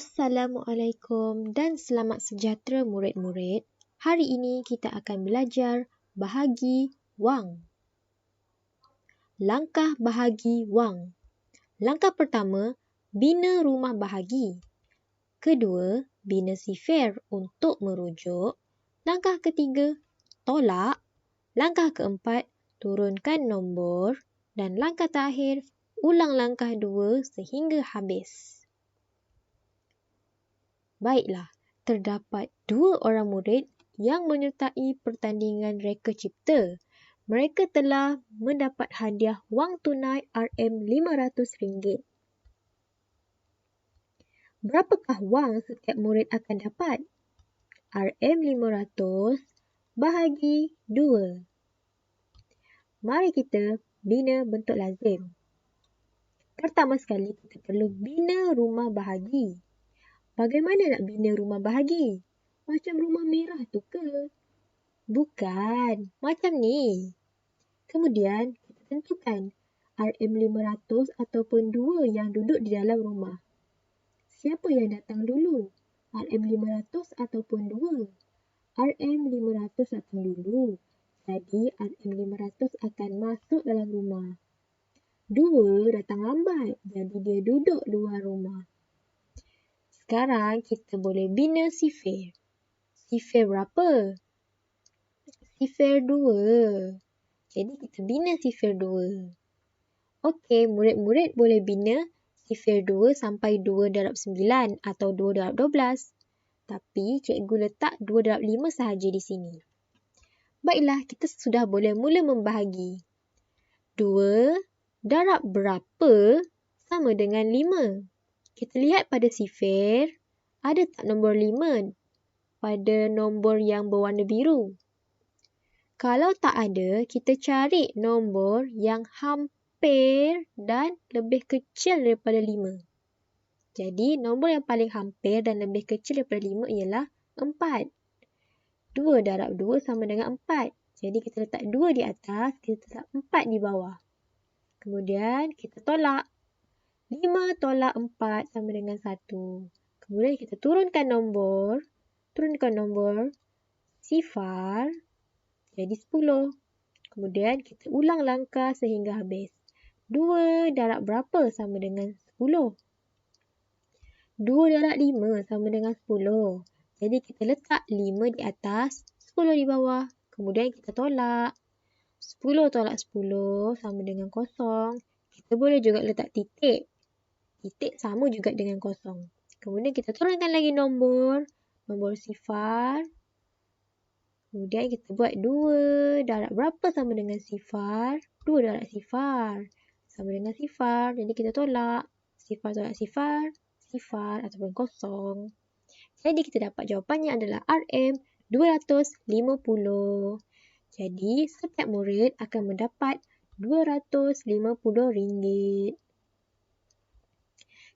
Assalamualaikum dan selamat sejahtera murid-murid. Hari ini kita akan belajar bahagi wang. Langkah bahagi wang. Langkah pertama, bina rumah bahagi. Kedua, bina sifir untuk merujuk. Langkah ketiga, tolak. Langkah keempat, turunkan nombor. Dan langkah terakhir, ulang langkah 2 sehingga habis. Baiklah, terdapat 2 orang murid yang menyertai pertandingan reka cipta. Mereka telah mendapat hadiah wang tunai RM500. Berapakah wang setiap murid akan dapat? RM500 bahagi 2. Mari kita bina bentuk lazim. Pertama sekali kita perlu bina rumah bahagi. Bagaimana nak bina rumah bahagi? Macam rumah merah tu ke? Bukan, macam ni. Kemudian, kita tentukan RM500 ataupun 2 yang duduk di dalam rumah. Siapa yang datang dulu? RM500 ataupun 2? RM500 datang dulu. Jadi, RM500 akan masuk dalam rumah. 2 datang lambat, jadi dia duduk luar rumah. Sekarang kita boleh bina sifir. Sifir berapa? Sifir 2. Jadi kita bina sifir 2. Okey, murid-murid boleh bina sifir 2 sampai 2 darab 9 atau 2 darab 12. Tapi cikgu letak 2 darab 5 sahaja di sini. Baiklah, kita sudah boleh mula membahagi. 2 darab berapa sama dengan 5? Kita lihat pada sifir, ada tak nombor 5 pada nombor yang berwarna biru? Kalau tak ada, kita cari nombor yang hampir dan lebih kecil daripada 5. Jadi, nombor yang paling hampir dan lebih kecil daripada 5 ialah 4. 2 darab 2 sama dengan 4. Jadi, kita letak 2 di atas, kita letak 4 di bawah. Kemudian, kita tolak. 5 tolak 4 sama dengan 1. Kemudian kita turunkan nombor sifar jadi 10. Kemudian kita ulang langkah sehingga habis. 2 darab berapa sama dengan 10? 2 darab 5 sama dengan 10. Jadi kita letak 5 di atas, 10 di bawah. Kemudian kita tolak. 10 tolak 10 sama dengan 0. Kita boleh juga letak titik. Titik sama juga dengan 0. Kemudian kita turunkan lagi nombor sifar. Kemudian kita buat 2 darab berapa sama dengan sifar? 2 darab sifar sama dengan sifar. Jadi kita tolak. Sifar tolak sifar, sifar ataupun 0. Jadi kita dapat jawapannya adalah RM250. Jadi setiap murid akan mendapat RM250.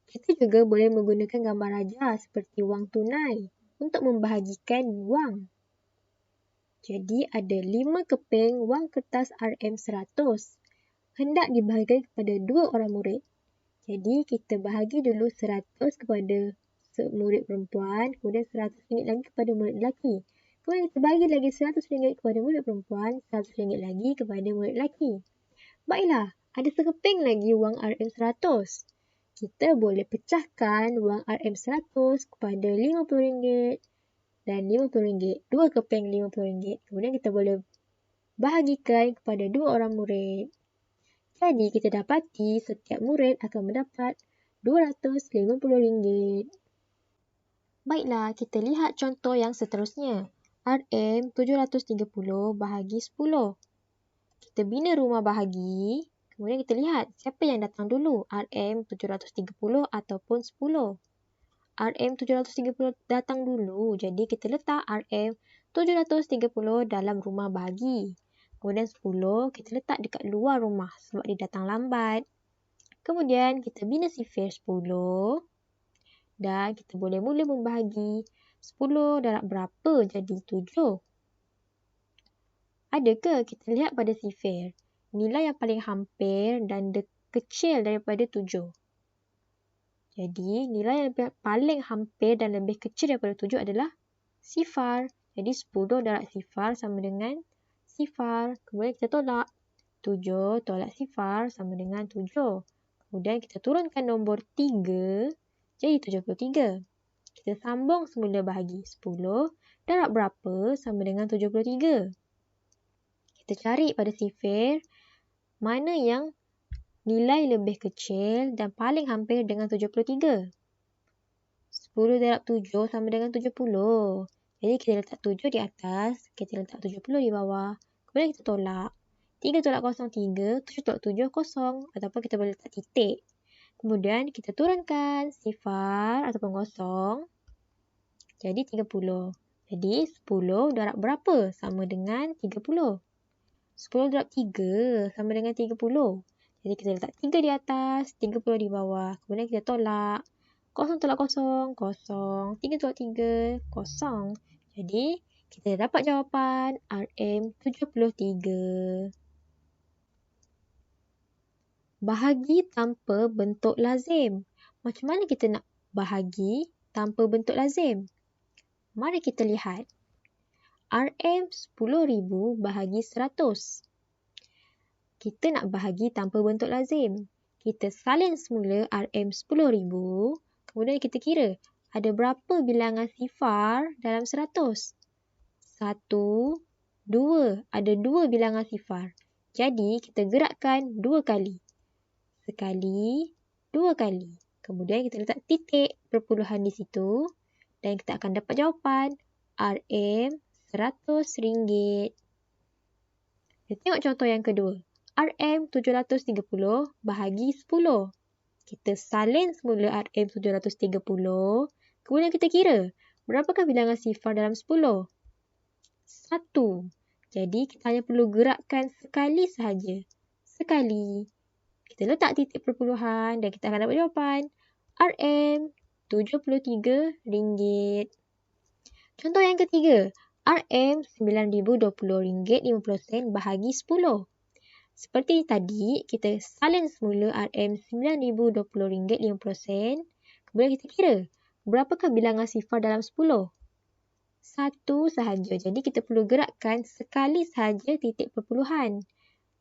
Kita juga boleh menggunakan gambar raja seperti wang tunai untuk membahagikan wang. Jadi ada 5 keping wang kertas RM100. Hendak dibahagikan kepada 2 orang murid. Jadi kita bahagi dulu 100 kepada murid perempuan, kemudian RM100 lagi kepada murid lelaki. Kemudian kita bagi lagi RM100 kepada murid perempuan, RM100 lagi kepada murid lelaki. Baiklah, ada sekeping lagi wang RM100. Kita boleh pecahkan wang RM100 kepada RM50 dan RM50. 2 keping RM50. Kemudian kita boleh bahagikan kepada 2 orang murid. Jadi kita dapati setiap murid akan mendapat RM250. Baiklah, kita lihat contoh yang seterusnya. RM730 bahagi 10. Kita bina rumah bahagi. Kemudian kita lihat siapa yang datang dulu, RM730 ataupun 10. RM730 datang dulu, jadi kita letak RM730 dalam rumah bahagi. Kemudian 10 kita letak dekat luar rumah sebab dia datang lambat. Kemudian kita bina sifir 10 dan kita boleh mula membahagi. 10 darab berapa jadi 7? Adakah kita lihat pada sifir? Nilai yang paling hampir dan kecil daripada 7. Jadi, nilai yang paling hampir dan lebih kecil daripada 7 adalah sifar. Jadi, 10 darab sifar sama dengan sifar. Kemudian kita tolak. 7 tolak sifar sama dengan 7. Kemudian kita turunkan nombor 3 jadi 73. Kita sambung semula bahagi. 10 darab berapa sama dengan 73. Kita cari pada sifir mana yang nilai lebih kecil dan paling hampir dengan 73. 10 darab 7 sama dengan 70. Jadi kita letak 7 di atas, kita letak 70 di bawah. Kemudian kita tolak. 3 tolak 0, 3. 7 tolak 7, 0. Ataupun kita boleh letak titik. Kemudian kita turunkan sifar ataupun kosong. Jadi 30. Jadi 10 darab berapa sama dengan 30? 10 darab 3 sama dengan 30. Jadi kita letak 3 di atas, 30 di bawah. Kemudian kita tolak. 0 tolak 0, 0. 3 tolak 3, 0. Jadi kita dapat jawapan RM73. Bahagi tanpa bentuk lazim. Macam mana kita nak bahagi tanpa bentuk lazim? Mari kita lihat. RM10,000 bahagi 100. Kita nak bahagi tanpa bentuk lazim. Kita salin semula RM10,000. Kemudian kita kira ada berapa bilangan sifar dalam 100? 1, 2. Ada 2 bilangan sifar. Jadi kita gerakkan 2 kali. Sekali, 2 kali. Kemudian kita letak titik perpuluhan di situ. Dan kita akan dapat jawapan RM100. Kita tengok contoh yang kedua. RM730 bahagi 10. Kita salin semula RM730. Kemudian kita kira. Berapakah bilangan sifar dalam 10? 1. Jadi kita hanya perlu gerakkan sekali sahaja. Sekali. Kita letak titik perpuluhan dan kita akan dapat jawapan RM73. Contoh yang ketiga. RM9,020.50 bahagi 10. Seperti tadi, kita salin semula RM9,020.50. Kemudian kita kira. Berapakah bilangan sifar dalam 10? 1 sahaja. Jadi kita perlu gerakkan sekali sahaja titik perpuluhan.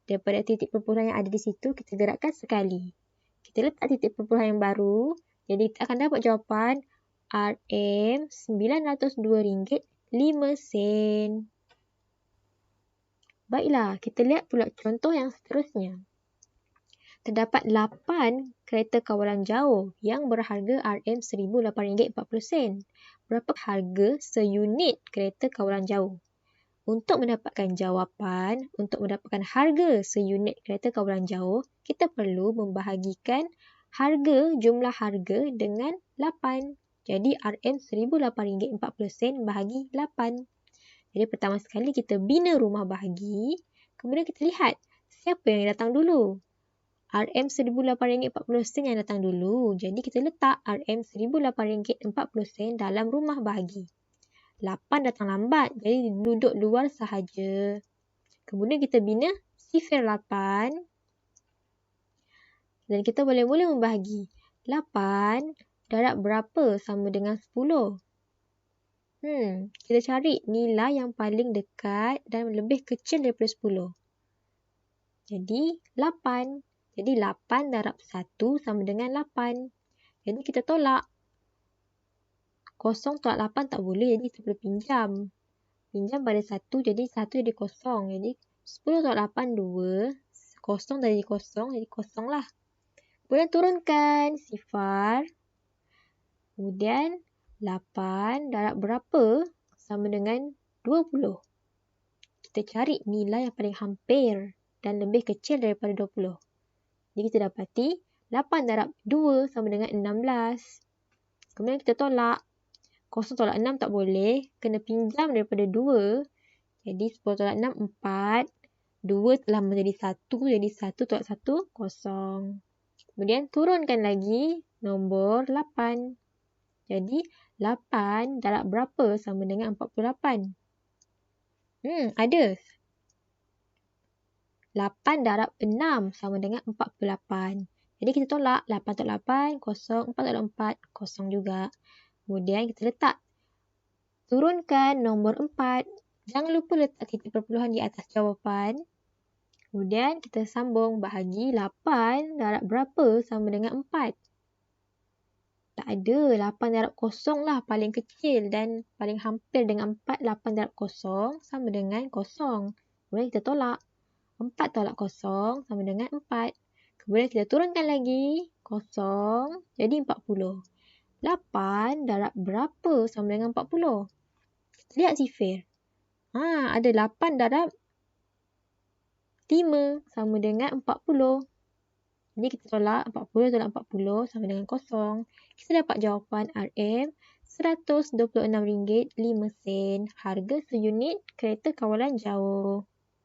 Daripada titik perpuluhan yang ada di situ, kita gerakkan sekali. Kita letak titik perpuluhan yang baru. Jadi kita akan dapat jawapan RM902.05. Baiklah, kita lihat pula contoh yang seterusnya. Terdapat 8 kereta kawalan jauh yang berharga RM1,008.40. Berapa harga seunit kereta kawalan jauh? Untuk mendapatkan jawapan, untuk mendapatkan harga seunit kereta kawalan jauh, kita perlu membahagikan jumlah harga dengan 8. Jadi RM1,008.40 bahagi 8. Jadi pertama sekali kita bina rumah bahagi. Kemudian kita lihat siapa yang datang dulu. RM1,008.40 yang datang dulu. Jadi kita letak RM1,008.40 dalam rumah bahagi. 8 datang lambat. Jadi duduk luar sahaja. Kemudian kita bina sifir 8. Dan kita boleh mula membahagi. 8 darab berapa sama dengan 10? Kita cari nilai yang paling dekat dan lebih kecil daripada 10. Jadi 8. Jadi 8 darab 1 sama dengan 8. Jadi kita tolak. 0 tolak 8 tak boleh, jadi kita perlu pinjam. Pinjam pada 1, jadi 1 jadi 0. Jadi 10 tolak 8, 2. 0 dari 0, jadi 0 lah. Kemudian turunkan sifar. Kemudian 8 darab berapa sama dengan 20. Kita cari nilai yang paling hampir dan lebih kecil daripada 20. Jadi kita dapati 8 darab 2 sama dengan 16. Kemudian kita tolak. 0 tolak 6 tak boleh. Kena pinjam daripada 2. Jadi 10 tolak 6, 4. 2 telah menjadi 1. Jadi 1 tolak 1, 0. Kemudian turunkan lagi nombor 8. Jadi 8 darab berapa sama dengan 48? Ada. 8 darab 6 sama dengan 48. Jadi kita tolak 8 tolak 8, kosong. 4 tolak 4, kosong juga. Kemudian kita letak. Turunkan nombor 4. Jangan lupa letak titik perpuluhan di atas jawapan. Kemudian kita sambung bahagi 8 darab berapa sama dengan 4. Tak ada. 8 darab kosong lah paling kecil dan paling hampir dengan 4. 8 darab kosong sama dengan kosong. Kemudian kita tolak. 4 tolak kosong sama dengan 4. Kemudian kita turunkan lagi. Kosong. Jadi 40. 8 darab berapa sama dengan 40? Kita lihat sifir. Ada 8 darab 5 sama dengan 40. Jadi kita tolak 40 tolak 40 sama dengan kosong. Kita dapat jawapan RM RM126.05. Harga seunit kereta kawalan jauh.